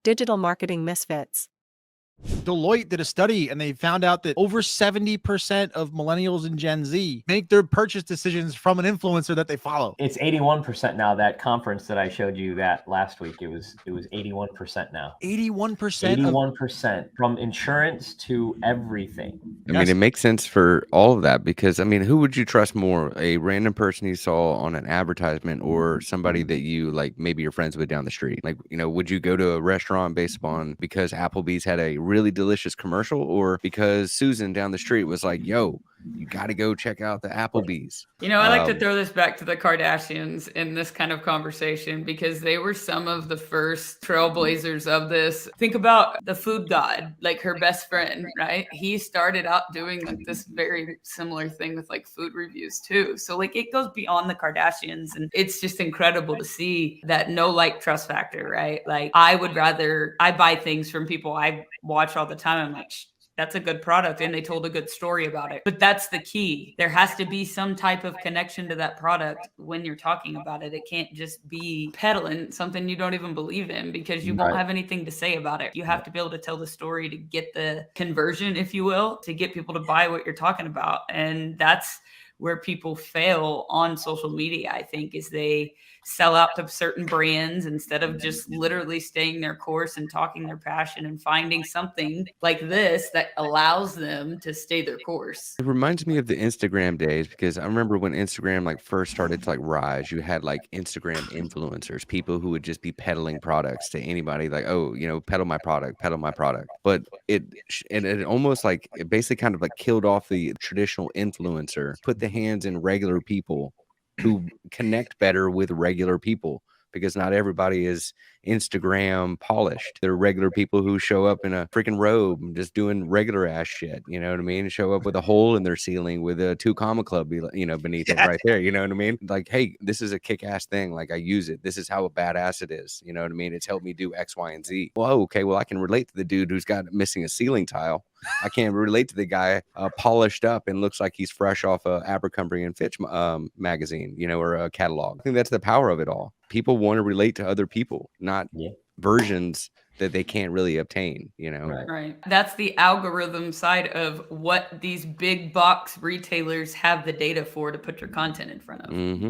Digital Marketing Misfits. Deloitte did a study and they found out that over 70% of millennials and Gen Z make their purchase decisions from an influencer that they follow. It's 81% now. That conference that I showed you that last week, it was 81% now. 81%? 81% from insurance to everything. I mean, it makes sense for all of that because, I mean, who would you trust more? A random person you saw on an advertisement or somebody that you, like, maybe you're friends with down the street? Like, you know, would you go to a restaurant based upon because Applebee's had a really delicious commercial or because Susan down the street was like, yo, you got to go check out the Applebee's? You know, I like to throw this back to the Kardashians in this kind of conversation because they were some of the first trailblazers of this. Think about the food god, like her best friend, right? He started out doing like this very similar thing with like food reviews too. So like it goes beyond the Kardashians, and it's just incredible to see that no like trust factor, right? Like I buy things from people I watch all the time. I'm like, that's a good product and they told a good story about it. But that's the key. There has to be some type of connection to that product when you're talking about it. It can't just be peddling something you don't even believe in because you won't have anything to say about it. You have to be able to tell the story to get the conversion, if you will, to get people to buy what you're talking about. And that's where people fail on social media, I think, is they sell out to certain brands instead of just literally staying their course and talking their passion and finding something like this that allows them to stay their course. It reminds me of the Instagram days because I remember when Instagram like first started to like rise, you had like Instagram influencers, people who would just be peddling products to anybody like, oh, you know, peddle my product. But it almost like it basically kind of like killed off the traditional influencer, put the hands in regular people who connect better with regular people because not everybody is Instagram polished. They're regular people who show up in a freaking robe and just doing regular ass shit. You know what I mean? Show up with a hole in their ceiling with a 2 comma club, you know, beneath it right there. You know what I mean? Like, hey, this is a kick ass thing. Like I use it. This is how badass it is. You know what I mean? It's helped me do X, Y, and Z. Well, okay. Well, I can relate to the dude who's got missing a ceiling tile. I can't relate to the guy polished up and looks like he's fresh off a Abercrombie and Fitch magazine, you know, or a catalog. I think that's the power of it all. People want to relate to other people, not versions that they can't really obtain, you know? Right. That's the algorithm side of what these big box retailers have the data for to put your content in front of. Mm-hmm.